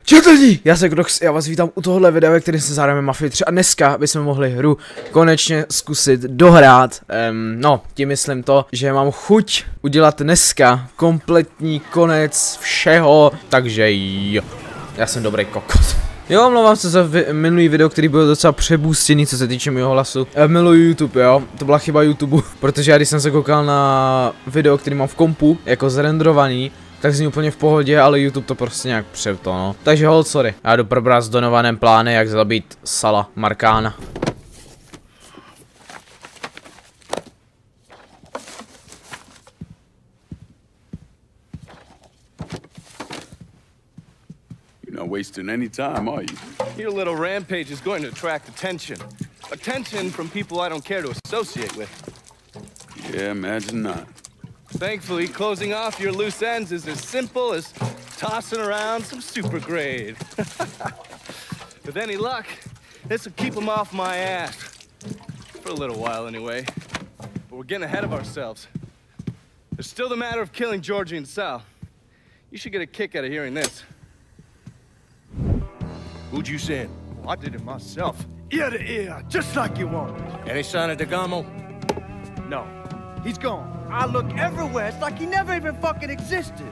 Čau lidi, já jsem Knox, já vás vítám u tohohle videa, ve kterém se zahrajeme Mafii 3 a dneska bychom mohli hru konečně zkusit dohrát. No, tím myslím to, že mám chuť udělat dneska kompletní konec všeho, takže jo, já jsem dobrý kokot. Jo, omlouvám se za minulý video, který byl docela přebůstěný, co se týče mého hlasu. Miluji YouTube, jo, to byla chyba YouTube, protože já když jsem se koukal na video, který mám v kompu, jako zrendrovaný, tak zní úplně v pohodě, ale YouTube to prostě nějak převto, no. Takže hold, sorry. Já jdu probrat s Donovanem plány, jak zabít Sala Markána. You're not wasting any time, are you? Your little rampage is going to attract attention. Attention from people I don't care to associate with. Yeah, imagine not. Thankfully, closing off your loose ends is as simple as tossing around some super grade. With any luck, this will keep them off my ass. For a little while, anyway. But we're getting ahead of ourselves. There's still the matter of killing Georgie and Sal. You should get a kick out of hearing this. Who'd you send? Well, I did it myself. Ear to ear, just like you want. Any sign of Degamo? No, he's gone. I look everywhere. It's like he never even fucking existed.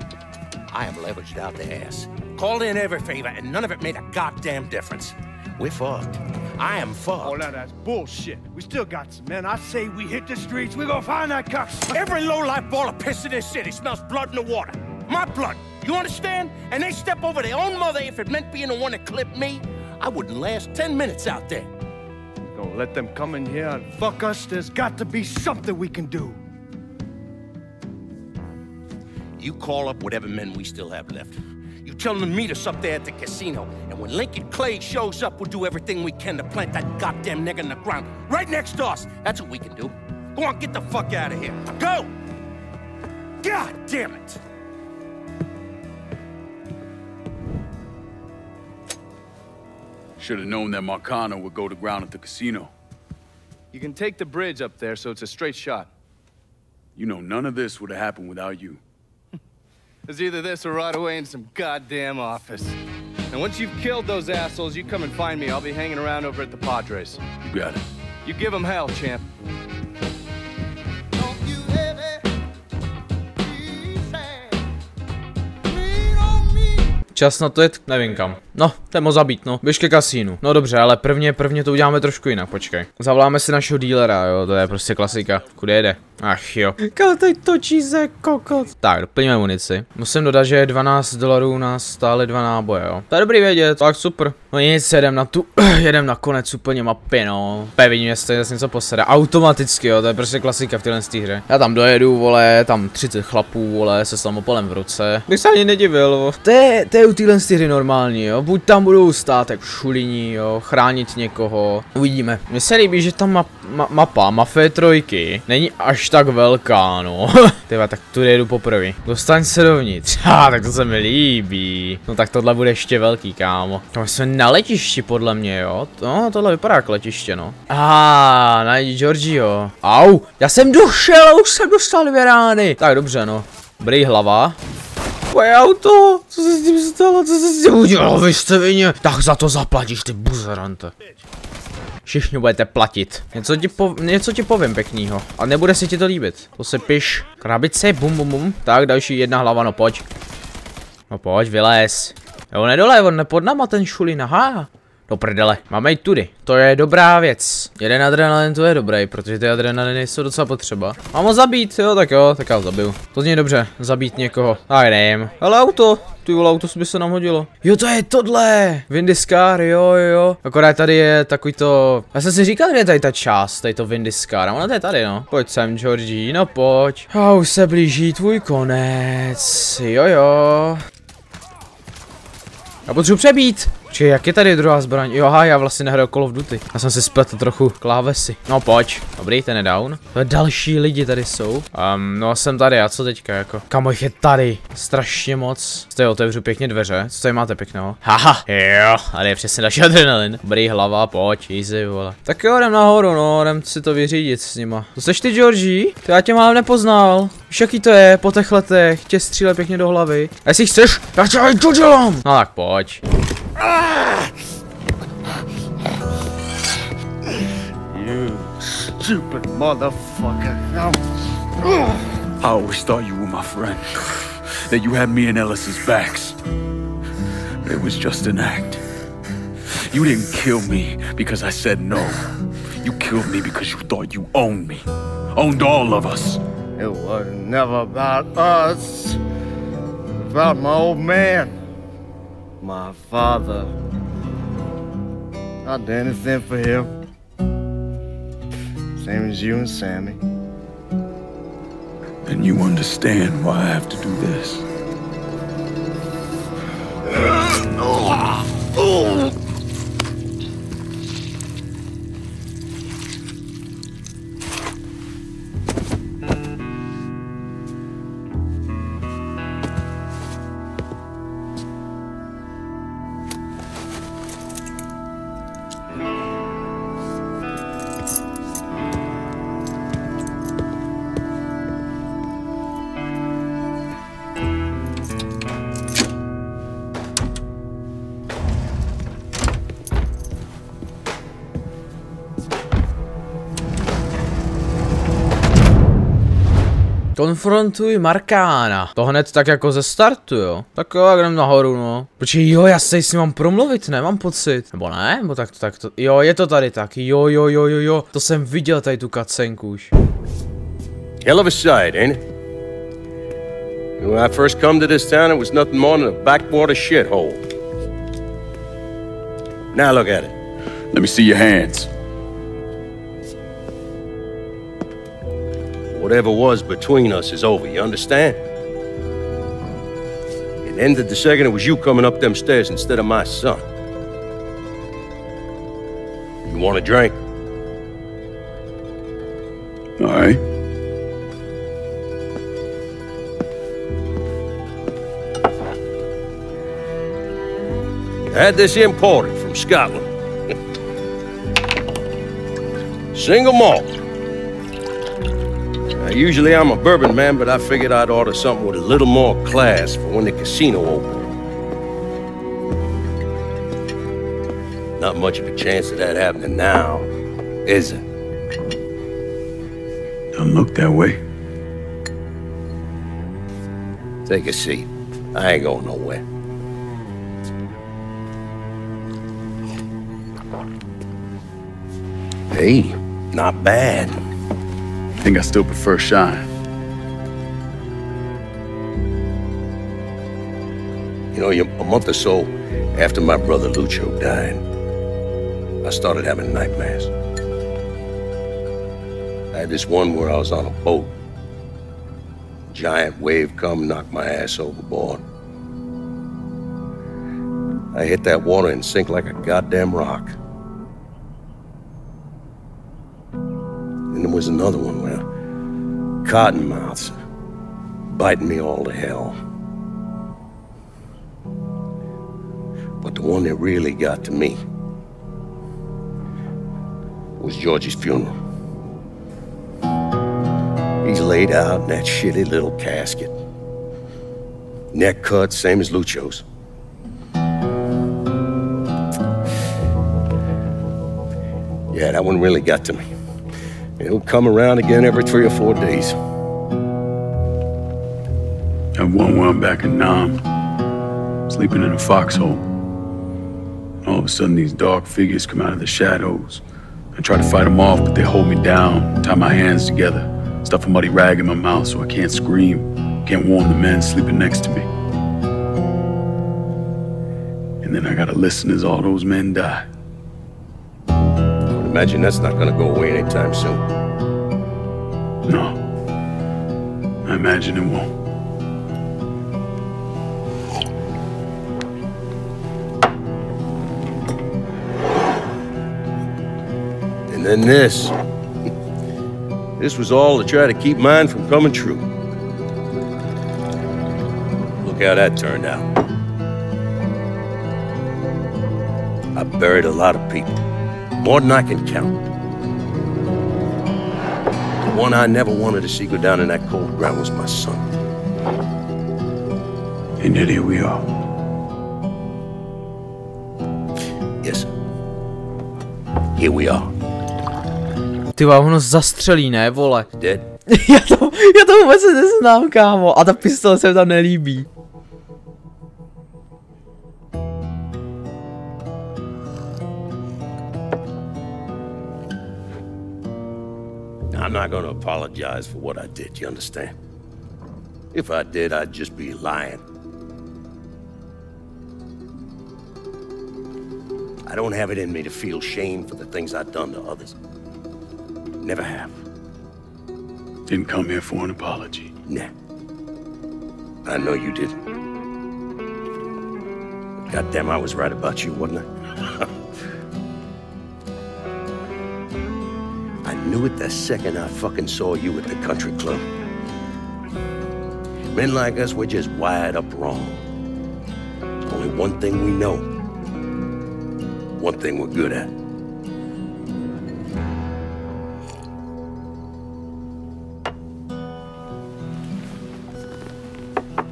I am leveraged out the ass. Called in every favor, and none of it made a goddamn difference. We're fucked. I am fucked. Oh, now that's bullshit. We still got some men. I say we hit the streets. We gonna find that cocksucker. Every low-life ball of piss in this city smells blood in the water. My blood. You understand? And they step over their own mother if it meant being the one that clipped me. I wouldn't last 10 minutes out there. We gonna let them come in here and fuck us? There's got to be something we can do. You call up whatever men we still have left. You tell them to meet us up there at the casino. And when Lincoln Clay shows up, we'll do everything we can to plant that goddamn nigga in the ground. Right next to us. That's what we can do. Go on, get the fuck out of here. Go! God damn it! Should have known that Marcano would go to ground at the casino. You can take the bridge up there, so it's a straight shot. You know, none of this would have happened without you. There's either this or right away in some goddamn office. And once you've killed those assholes, you come and find me. I'll be hanging around over at the Padres. You got it. You give them hell, champ. Čas na to jet, nevím kam. No, jdeme ho zabít, no. Běž ke kasínu. No dobře, ale prvně to uděláme trošku jinak, počkej. Zavoláme si našeho dílera, jo, to je prostě klasika. Kudy jede? Ach jo. Kam teď točí se kokot. Tak, doplníme munici. Musím dodat, že $12 nás stály 2 náboje, jo. To je dobrý vědět, tak super. No nic, jedem na konec úplně mapy, no. Vidím, jestli něco posede. Automaticky, jo, to je prostě klasika v téhle hře. Já tam dojedu, vole, tam 30 chlapů, vole, se samopalem v ruce. Bych se ani nedivil, jo. To je u téhle hry normální, jo. Buď tam budou stát jak šuliní, jo, chránit někoho. Uvidíme. Mně se líbí, že tam mapa Mafie 3 není až tak velká, no. Tyva, tak tu jedu poprvé. Dostaň se dovnitř. Tak to se mi líbí. No tak tohle bude ještě velký, kámo. Tam jsme na letišti, podle mě, jo. No, tohle vypadá jako letiště, no. Najdi Georgio. Au, já jsem došel, už jsem dostal 2 rány. Tak dobře, no. Dobrý hlava. Moje auto! Co se s tím stalo? Co se s tím udělalo? Vy jste vině. Tak za to zaplatíš, ty buzerante. Všichni budete platit. Něco ti povím pěknýho. A nebude se ti to líbit. To se piš. Krabice, bum bum bum. Tak, další 1 hlava, no pojď. No pojď, vylez. Jo, nedole, on nepod náma ten šulín, aha. Do prdele, máme jít tudy, to je dobrá věc. Jeden adrenalin to je dobrý, protože ty adrenaliny jsou docela potřeba. Mám ho zabít, jo, tak já ho zabiju. To zní dobře, zabít někoho. Tak jdem. Ale auto, ty vole, auto by se nám hodilo. Jo, to je tohle, Vindiscar, jo. Akorát tady je takový to, já jsem si říkal, že je tady ta část, tady to Vindiscar, a ona to je tady, no. Pojď sem, Georgie, no pojď. A už se blíží tvůj konec, jo. Já potřebuji přebít. Čiže jak je tady druhá zbraň? Jo, aha, já vlastně nehraju Call of Duty. Já jsem si spletl trochu klávesy. No pojď. Dobrý, ten je down. To je další lidi tady jsou. No jsem tady, a co teďka jako? Kamo, jich je tady strašně moc. Zde otevřu pěkně dveře. Co tady máte pěkného? Haha, jo, tady je přesně další adrenalin. Dobrý, hlava, pojď, easy, vole. Tak jo, jdem nahoru, no, jdem si to vyřídit s nima. To seš ty, Georgie? To já tě mám nepoznal. Víš, jaký to je, po těch letech, tě stříle pěkně do hlavy. A jestli chceš, já tě to dělám. No tak pojď. You stupid motherfucker. I always thought you were my friend. That you had me and Ellis's backs. It was just an act. You didn't kill me because I said no. You killed me because you thought you owned me. Owned all of us. It was never about us. About my old man. My father. I'd do anything for him. Same as you and Sammy. And you understand why I have to do this. Konfrontuj Markána. To hned tak jako ze startu, jo. Tak jo, jak jdem nahoru, no. Počkej, jo, já se s ním mám promluvit, ne? Mám pocit. Nebo ne? Nebo tak to. Jo, je to tady tak. Jo. To jsem viděl tady tu cutscenku už. Hell of a sight, ain't it? When I first come to this town, it was nothing more than a backwater shithole. Now look at it. Let me see your hands. Whatever was between us is over, you understand? It ended the second it was you coming up them stairs instead of my son. You want a drink? All right. I had this imported from Scotland. Single malt. Usually I'm a bourbon man, but I figured I'd order something with a little more class for when the casino opened. Not much of a chance of that happening now, is it? Don't look that way. Take a seat. I ain't going nowhere. Hey, not bad. I think I still prefer Shine. You know, a month or so after my brother Lucho died, I started having nightmares. I had this one where I was on a boat. Giant wave come, knocked my ass overboard. I hit that water and sink like a goddamn rock. And there was another one where cottonmouths biting me all to hell. But the one that really got to me was Georgie's funeral. He's laid out in that shitty little casket. Neck cut, same as Lucho's. Yeah, that one really got to me. It'll come around again every 3 or 4 days. That one where I'm back in Nam, sleeping in a foxhole. All of a sudden, these dark figures come out of the shadows. I try to fight them off, but they hold me down, tie my hands together, stuff a muddy rag in my mouth so I can't scream, can't warn the men sleeping next to me. And then I gotta listen as all those men die. I would imagine that's not gonna go away anytime soon. No. I imagine it won't. And then this. This was all to try to keep mine from coming true. Look how that turned out. I buried a lot of people. More than I can count. The one I never wanted to see go down in that cold ground was my son. And yet here we are. Yes, sir. Here we are. Ty ono zastřelí, ne, vole. Dead. já to vůbec neznám, kámo. A ta pistole se mi tam nelíbí. I'm not gonna apologize for what I did, you understand? If I did, I'd just be lying. I don't have it in me to feel shame for the things I've done to others. Never have. Didn't come here for an apology. Nah. I know you didn't. Goddamn, I was right about you, wasn't I? I knew it the second I fucking saw you at the country club. Men like us, we're just wired up wrong. There's only one thing we know. One thing we're good at.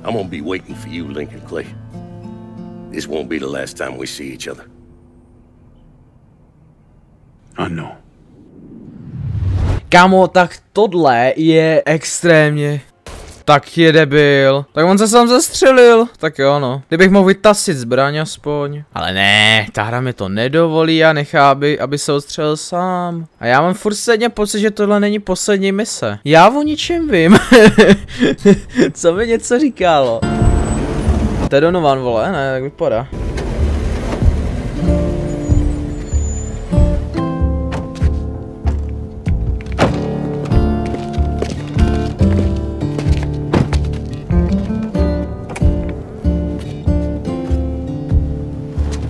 I'm gonna be waiting for you, Lincoln Clay. This won't be the last time we see each other. I know. Kámo, tak tohle je extrémně. Tak je debil. Tak on se sám zastřelil. Tak jo, no. Kdybych mohl vytasit zbraň aspoň. Ale ne, ta hra mi to nedovolí a nechá, aby se odstřelil sám. A já mám furt stejně pocit, že tohle není poslední mise. Já o ničem vím. Co mi něco říkalo? To je Donovan, vole, ne, tak vypadá.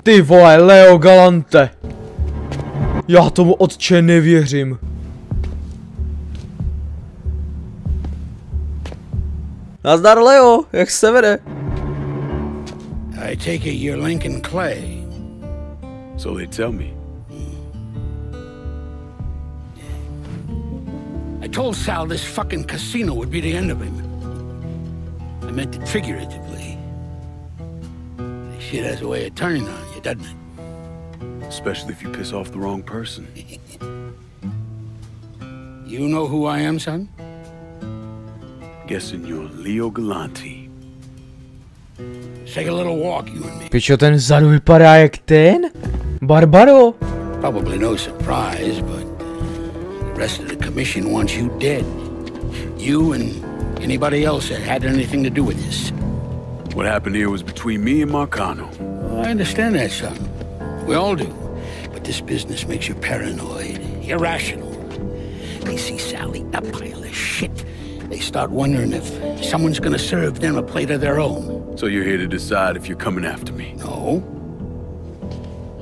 Ty vole, Leo Galante. Já tomu otče nevěřím. Nazdar, Leo, jak se vede? I take it you're Lincoln Clay. So they tell me. I told Sal this fucking casino would be the end of him. I meant it figuratively. This shit has a way of turning on you, doesn't it? Especially if you piss off the wrong person. You know who I am, son? Guessing you're Leo Galante. Take a little walk, you and me. Pičo, ten vzadu vypadá jak ten? Barbaro. Probably no surprise, but the rest of the commission wants you dead. You and anybody else that had anything to do with this. What happened here was between me and Marcano. I understand that, son. We all do. But this business makes you paranoid, irrational. They see Sally a pile of shit. They start wondering if someone's gonna serve them a plate of their own. So you're here to decide if you're coming after me? No.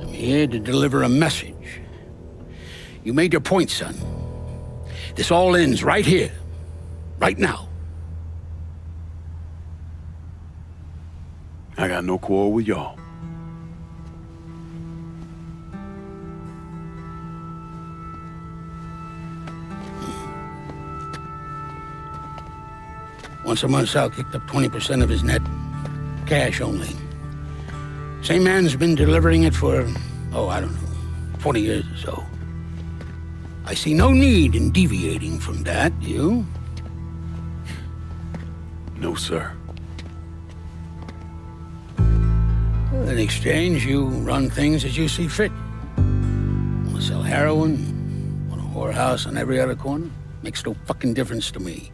I'm here to deliver a message. You made your point, son. This all ends right here. Right now. I got no quarrel with y'all. Once a month, Sal kicked up 20% of his net. Cash only. Same man's been delivering it for, oh, I don't know, 20 years or so. I see no need in deviating from that, you? No, sir. In exchange, you run things as you see fit. Want to sell heroin? Want a whorehouse on every other corner? Makes no fucking difference to me.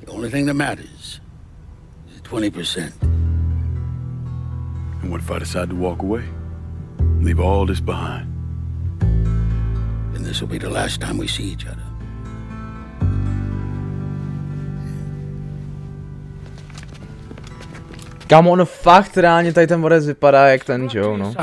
The only thing that matters is 20%. And what if I decide to walk away? Leave all this behind? Then this will be the last time we see each other. Kámo, on fakt reálně tady ten borec vypadá jak ten Joe, no.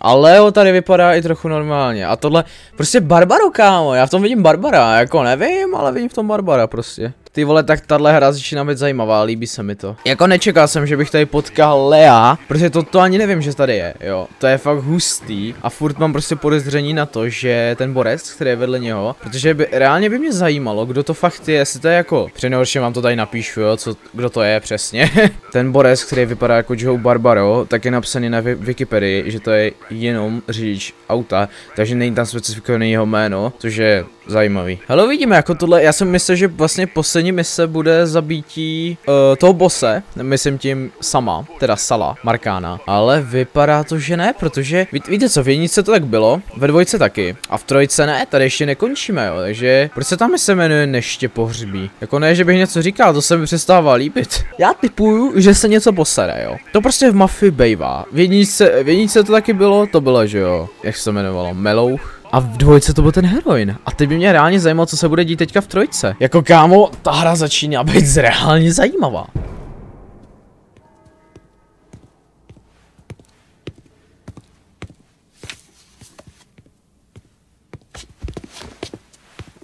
Ale Leo tady vypadá i trochu normálně. A tohle, prostě Barbaru, kámo, já v tom vidím Barbara, jako nevím, ale vidím v tom Barbara prostě. Ty vole, tak tahle hra začíná být zajímavá, líbí se mi to. Jako nečekal jsem, že bych tady potkal Lea, protože to ani nevím, že tady je, jo. To je fakt hustý a furt mám prostě podezření na to, že ten borec, který je vedle něho, protože reálně by mě zajímalo, kdo to fakt je, jestli to je jako, přinejhorším vám to tady napíšu, jo, kdo to je přesně. Ten borec, který vypadá jako Joe Barbaro, tak je napsaný na Wikipedii, že to je jenom řidič auta, takže není tam specifikovaný jeho jméno, což je zajímavý. Hele, vidíme jako tohle, já jsem myslel, že vlastně poslední mise bude zabítí toho bose, myslím tím sama, teda Sala, Markána, ale vypadá to, že ne, protože víte co, v jedničce to tak bylo, ve dvojce taky, a v trojce ne, tady ještě nekončíme, jo, takže proč se tam se jmenuje Neště pohřbí? Jako ne, že bych něco říkal, to se mi přestává líbit. Já tipuju, že se něco posere, jo. To prostě v Mafii bejvá. V jedničce to taky bylo, to bylo, že jo, jak se jmenovalo, Melouch. A v dvojce to byl ten heroin. A teď by mě reálně zajímalo, co se bude dít teďka v trojce. Jako kámo, ta hra začíná být reálně zajímavá.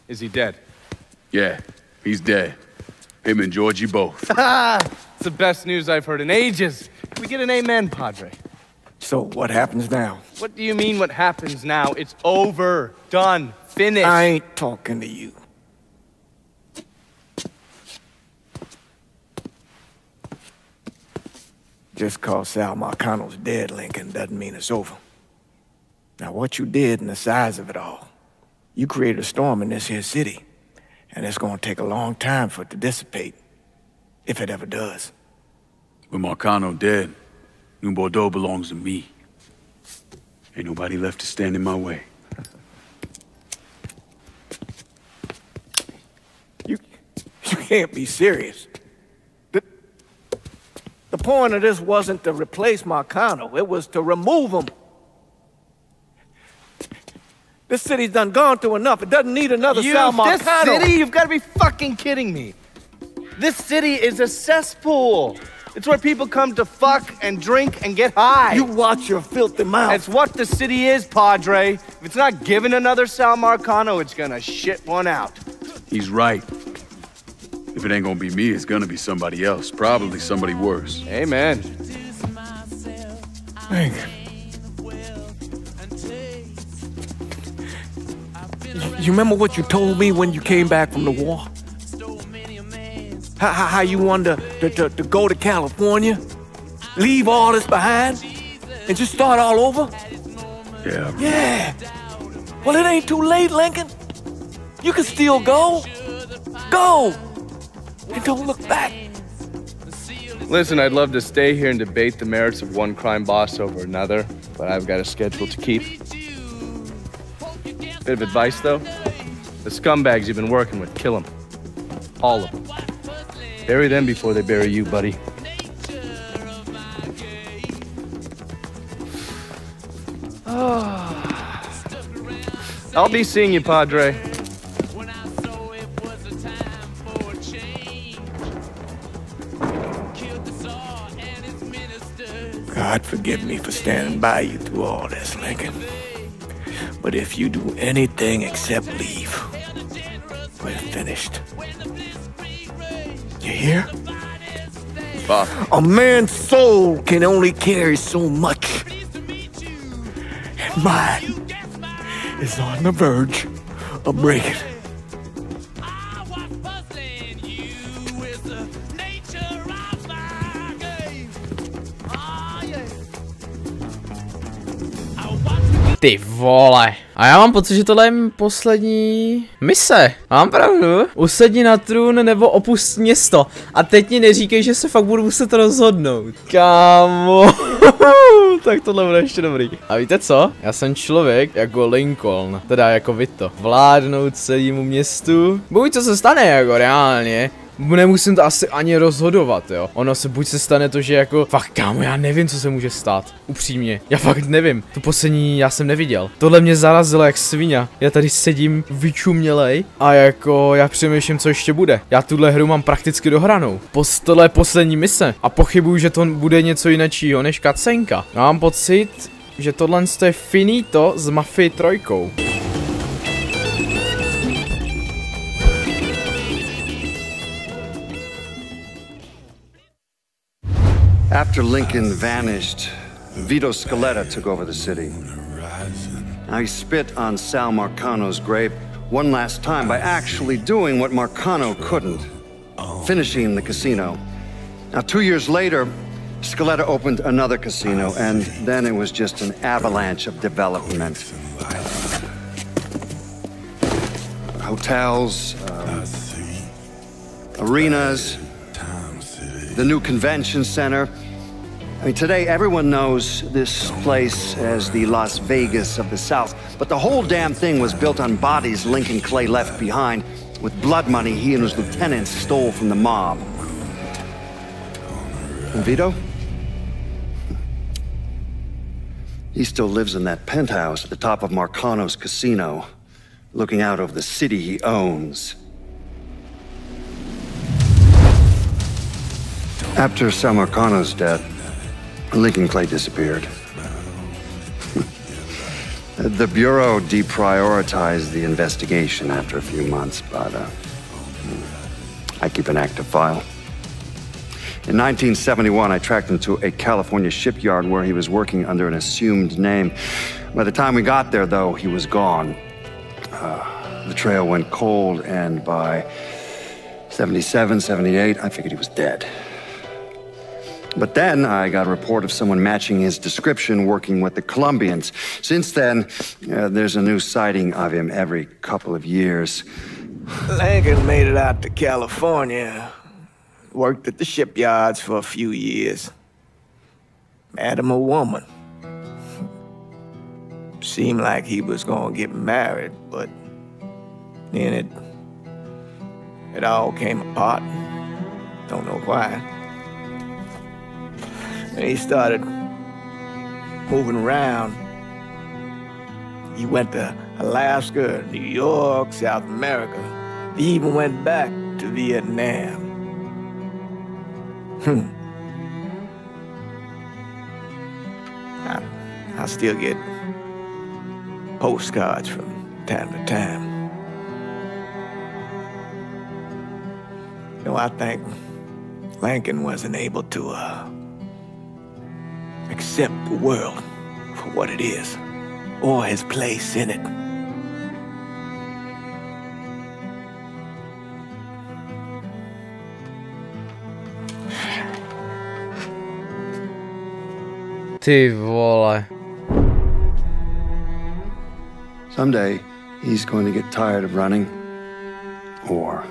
Is he dead? Yeah, he's dead. Him and Georgie both. It's the best news I've heard in ages. Can we get an amen, Padre? So what happens now? What do you mean what happens now? It's over. Done. Finished. I ain't talking to you. Just cause Sal Marcano's dead, Lincoln, doesn't mean it's over. Now what you did and the size of it all, you created a storm in this here city, and it's gonna take a long time for it to dissipate, if it ever does. With Marcano dead, New Bordeaux belongs to me. Ain't nobody left to stand in my way. You can't be serious. The point of this wasn't to replace Marcano, it was to remove him. This city's done gone through enough. It doesn't need another Sal Marcano. This city? You've got to be fucking kidding me. This city is a cesspool. It's where people come to fuck and drink and get high. You watch your filthy mouth. It's what the city is, Padre. If it's not given another Sal Marcano, it's gonna shit one out. He's right. If it ain't gonna be me, it's gonna be somebody else. Probably somebody worse. Amen. Lincoln. You remember what you told me when you came back from the war? How you wanted to go to California, leave all this behind, and just start all over? Yeah. Yeah. Well, it ain't too late, Lincoln. You can still go. Go. And don't look back. Listen, I'd love to stay here and debate the merits of one crime boss over another, but I've got a schedule to keep. Bit of advice, though. The scumbags you've been working with, kill them. All of them. Bury them before they bury you, buddy. I'll be seeing you, Padre. God forgive me for standing by you through all this, Lincoln. But if you do anything except leave, we're finished. You hear? Bob. A man's soul can only carry so much. And mine is on the verge of breaking. Ty vole. A já mám pocit, že tohle je poslední mise. Mám pravdu? Usedni na trůn nebo opust město. A teď mi neříkej, že se fakt budu muset rozhodnout. Kámo. Tak tohle bude ještě dobrý. A víte co? Já jsem člověk jako Lincoln. Teda jako Vito. Vládnout celému městu. Buď co se stane jako reálně. Nemusím to asi ani rozhodovat, jo. Ono se buď se stane to, že jako fakt kámo, já nevím, co se může stát. Upřímně. Já fakt nevím. Tu poslední já jsem neviděl. Tohle mě zarazilo jak svině. Já tady sedím vyčumělej a jako já přemýšlím, co ještě bude. Já tuhle hru mám prakticky dohranou. Tohle je poslední mise. A pochybuju, že to bude něco jiného než cutscenka. Já mám pocit, že tohle je finito z Mafii 3. After Lincoln vanished, Vito Scaletta took over the city. Now he spit on Sal Marcano's grave one last time by actually doing what Marcano couldn't, finishing the casino. Now 2 years later, Scaletta opened another casino, and then it was just an avalanche of development. Hotels, arenas, the new convention center. I mean, today everyone knows this place as the Las Vegas of the South, but the whole damn thing was built on bodies Lincoln Clay left behind with blood money he and his lieutenants stole from the mob. And Vito? He still lives in that penthouse at the top of Marcano's casino, looking out over the city he owns. After Sal Marcano's death, Lincoln Clay disappeared. The Bureau deprioritized the investigation after a few months, but I keep an active file. In 1971, I tracked him to a California shipyard where he was working under an assumed name. By the time we got there, though, he was gone. The trail went cold, and by 77, 78, I figured he was dead. But then I got a report of someone matching his description working with the Colombians. Since then, there's a new sighting of him every couple of years. Lincoln made it out to California. Worked at the shipyards for a few years. Met him a woman. Seemed like he was gonna get married, but then it all came apart. Don't know why. And he started moving around. He went to Alaska, New York, South America. He even went back to Vietnam. I still get postcards from time to time. You know, I think Lincoln wasn't able to accept the world for what it is, or his place in it. Ty vole. Someday, he's going to get tired of running, or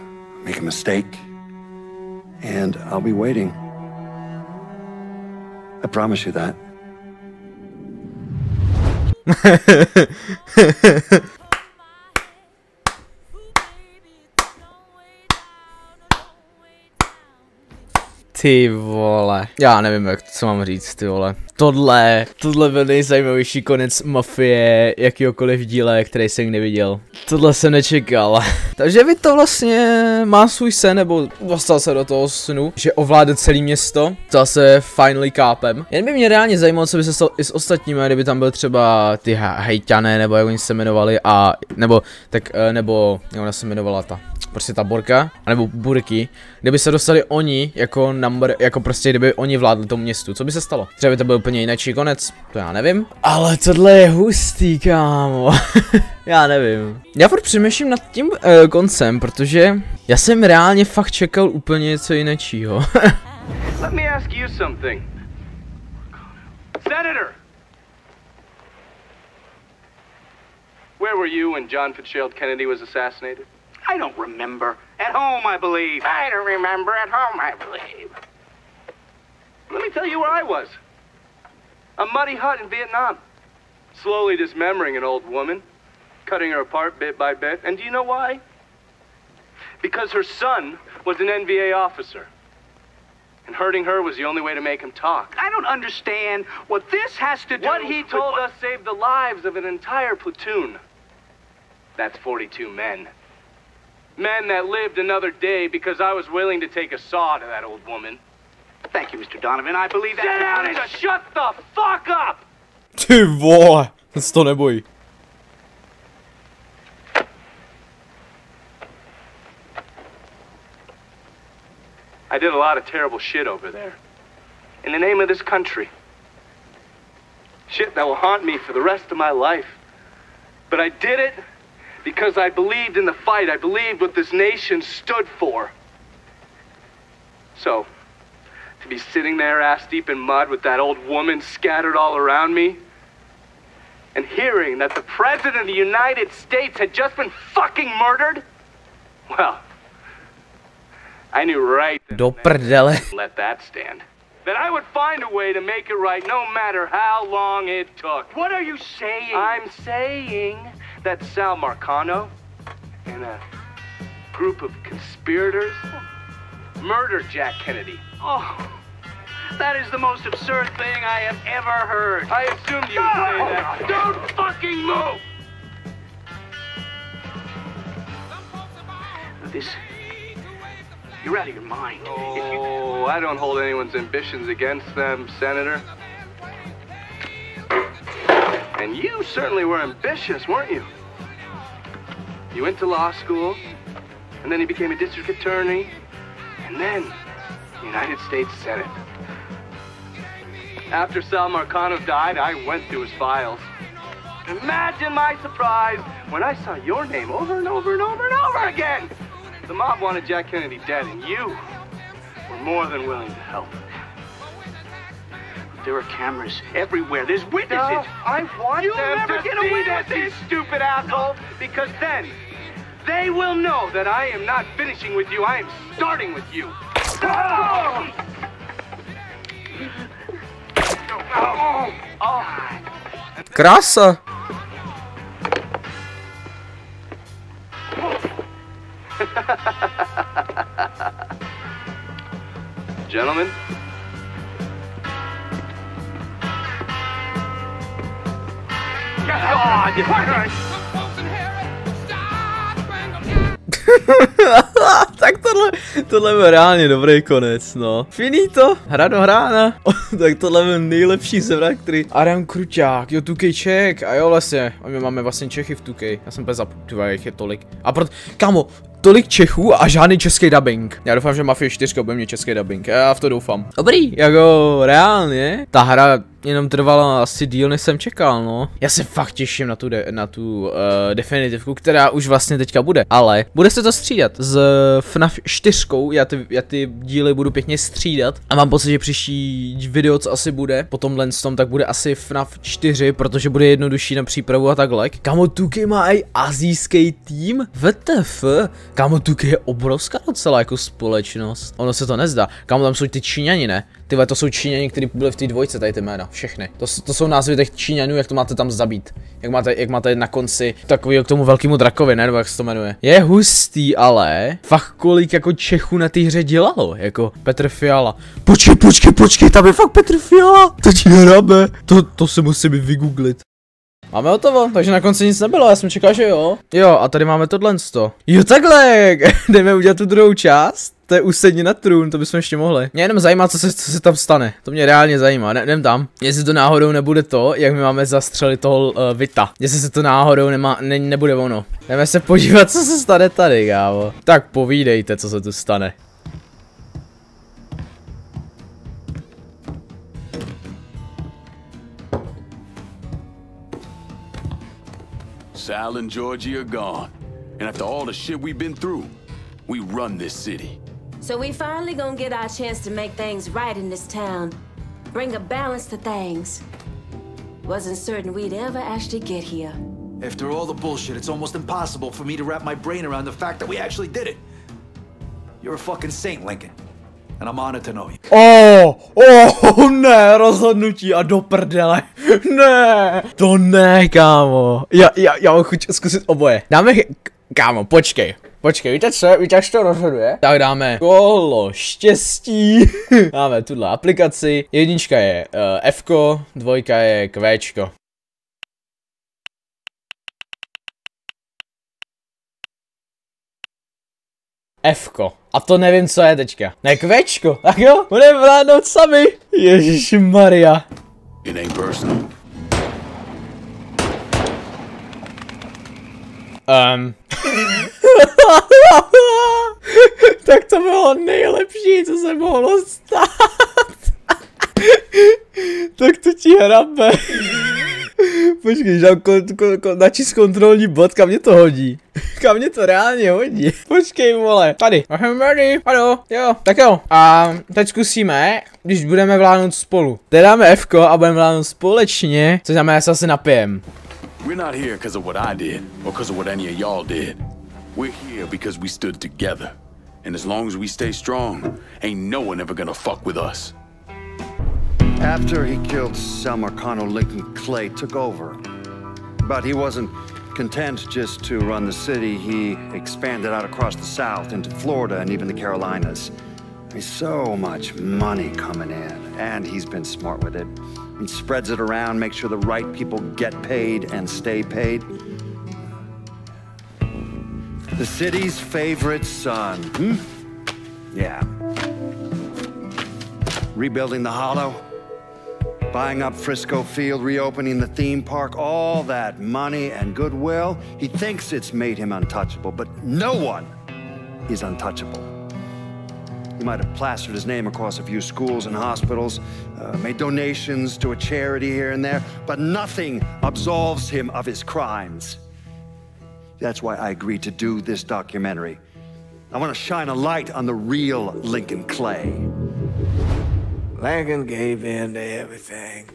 make a mistake, and I'll be waiting. I promise you that. Ty vole. Já nevím, co mám říct, ty vole. Tohle byl nejzajímavější konec Mafie jakýhokoliv díle, který jsem někdy viděl. Tohle jsem nečekal. Takže vy to vlastně má svůj sen, nebo dostal se do toho snu, že ovládne celé město. To se finally kápem. Jen by mě reálně zajímalo, co by se stalo i s ostatními, kdyby tam byl třeba ty hejťané, nebo jak oni se jmenovali, a nebo jak ona se jmenovala prostě ta Borka, anebo Burky, kdyby se dostali oni jako number, jako prostě kdyby oni vládli tomu městu, co by se stalo? Třeba by to byl úplně jiný konec, to já nevím. Ale tohle je hustý, kámo. Já nevím. Já furt přemýšlím nad tím koncem, protože já jsem reálně fakt čekal úplně něco jiného. Let me ask you something. Senator! Where were you when John Fitzgerald Kennedy was assassinated? I don't remember. At home, I believe. I don't remember. At home, I believe. Let me tell you where I was. A muddy hut in Vietnam. Slowly dismembering an old woman. Cutting her apart bit by bit. And do you know why? Because her son was an NVA officer. And hurting her was the only way to make him talk. I don't understand what this has to do What he with told us saved the lives of an entire platoon. That's 42 men. Men that lived another day because I was willing to take a saw to that old woman. Thank you, Mr. Donovan. I believe that... Sit down and shut the fuck up! Ty vole, ten se to nebojí. I did a lot of terrible shit over there. In the name of this country. Shit that will haunt me for the rest of my life. But I did it because I believed in the fight. I believed what this nation stood for. So, to be sitting there ass deep in mud with that old woman scattered all around me, and hearing that the President of the United States had just been fucking murdered? Well, I knew right then let that stand. That I would find a way to make it right no matter how long it took. What are you saying? I'm saying that Sal Marcano and a group of conspirators murdered Jack Kennedy. Oh, that is the most absurd thing I have ever heard. I assumed you would say that. Don't fucking move! This... You're out of your mind. Oh, I don't hold anyone's ambitions against them, Senator. And you certainly were ambitious, weren't you? You went to law school, and then you became a district attorney, and then United States Senate. After Sal Marcano died, I went through his files. Imagine my surprise when I saw your name over and over and over and over again! The mob wanted Jack Kennedy dead, and you were more than willing to help. There are cameras everywhere. There's witnesses. No, I want You'll them never to get see away this, with you this. stupid asshole, because then they will know that I am not finishing with you, I am starting with you. Oh! Oh! Oh! Krása! Gentlemen, Tak tohle byl reálně dobrý konec, no. Finito, hra dohrána. Tak tohle byl nejlepší sevrat, který... Adam Kruťák, jo, 2K Czech, a jo vlastně, a my máme vlastně Čechy v 2K, já jsem bez zapůjčil, jak je tolik. A kámo, tolik Čechů a žádný český dubbing. Já doufám, že Mafie 4 bude mít český dubbing, já v to doufám. Dobrý, jako reálně, ta hra jenom trvala asi díl, než jsem čekal, no. Já se fakt těším na tu definitivku, která už vlastně teďka bude, ale bude se to střídat s FNAF 4, já ty díly budu pěkně střídat a mám pocit, že příští video, co asi bude, po tomhle tom, tak bude asi FNAF 4, protože bude jednodušší na přípravu a takhle. Kámo, 2K má i asijský tým? WTF? Kámo, 2K je obrovská docela jako společnost. Ono se to nezdá. Kámo, tam jsou ty Číňani, ne? Tyhle, to jsou Číňani, kteří byli v té dvojce, tady ty jména, všechny. To jsou názvy těch Číňanů, jak to máte tam zabít. Jak máte na konci takový k tomu velkému drakovi, ne? Nebo jak se to jmenuje. Je hustý, ale fakt kolik jako Čechů na té hře dělalo, jako Petr Fiala. Počkej, tam je fakt Petr Fiala. To ti hrabe. To se musím vygooglit. Máme hotovo, takže na konci nic nebylo, já jsem čekal, že jo. Jo, a tady máme tohle sto. Jo, takhle, jdeme udělat tu druhou část. To je usedni na trůn, to bychom ještě mohli. Mě jenom zajímá, co se tam stane. To mě reálně zajímá, jdem tam. Jestli to náhodou nebude to, jak my máme zastřelit toho Vita. Jestli se to náhodou nebude ono. Jdeme se podívat, co se stane tady, kámo. Tak povídejte, co se tu stane. Sal and Georgie are gone. And after all the shit we've been through, we run this city. So we finally gonna get our chance to make things right in this town. Bring a balance to things. Wasn't certain we'd ever actually get here. After all the bullshit, it's almost impossible for me to wrap my brain around the fact that we actually did it. You're a fucking saint, Lincoln. And I'm honored to know you. Ne, rozhodnutí a do prdele. Ne, to ne, kámo. Já mám chuť zkusit oboje. Dáme, kámo, počkej, víte jak to rozhoduje? Tak dáme kolo štěstí. Dáme tuhle aplikaci. Jednička je Fko, dvojka je Kvéčko. Fko. A to nevím, co je teďka. Ne, Kvéčko. Tak jo, budeme vládnout sami. Ježišmarja. It ain't personal. Tak to bylo nejlepší, co se mohlo stát. Tak to ti hrabe. Počkej, že načíst kontrolní bod, kam mě to hodí. Kam mě to reálně hodí. Počkej, vole. Tady. I'm ready. Ano, jo. Tak jo. A teď zkusíme, když budeme vládnout spolu. Teď dáme F-ko a budeme vládnout společně, což znamená, že se asi napijem. We're not here because of what I did, or because of what any of y'all did. We're here because we stood together. And as long as we stay strong, ain't no one ever gonna fuck with us. After he killed Selma, Connell, Lincoln Clay took over. But he wasn't content just to run the city. He expanded out across the South into Florida and even the Carolinas. There's so much money coming in, and he's been smart with it. He spreads it around, makes sure the right people get paid and stay paid. The city's favorite son. Yeah. Rebuilding the Hollow. Buying up Frisco Field, reopening the theme park, all that money and goodwill. He thinks it's made him untouchable, but no one is untouchable. He might have plastered his name across a few schools and hospitals, made donations to a charity here and there, but nothing absolves him of his crimes. That's why I agreed to do this documentary. I want to shine a light on the real Lincoln Clay. Lincoln gave in to everything.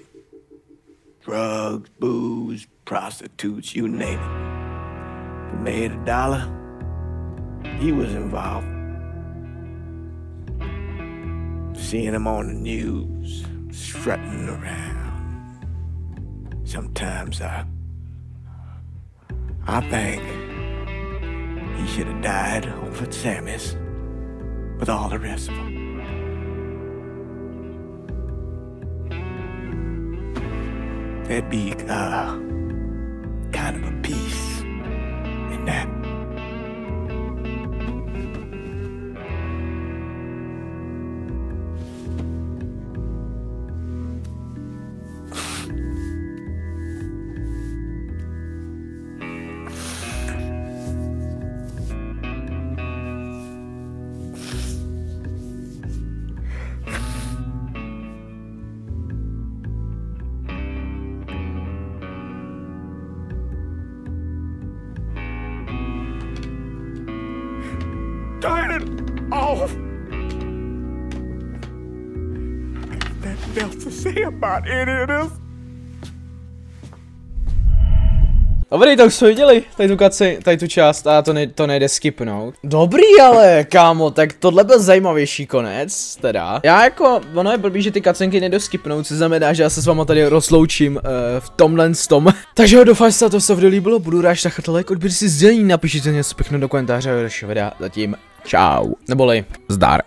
Drugs, booze, prostitutes, you name it. If he made $1, he was involved. Seeing him on the news, strutting around. Sometimes I think he should have died over at Sammy's with all the rest of them. There'd be kind of a peace in that. Turn it off! There's nothing else to say about any of this. Dobrý, tak jsme viděli tady tu část a to nejde skipnout. Dobrý ale, kámo, tak tohle byl zajímavější konec, teda. Já jako, ono je blbý, že ty cutscenky nejde skipnout, co znamená, že já se s váma tady rozloučím v tomhle s tom. Takže jo, doufám, že se to video líbilo, budu rád, že takhle like, odběr si sdělení, napište něco pěkně do komentáře a dalšího videa, zatím čau, neboli zdar.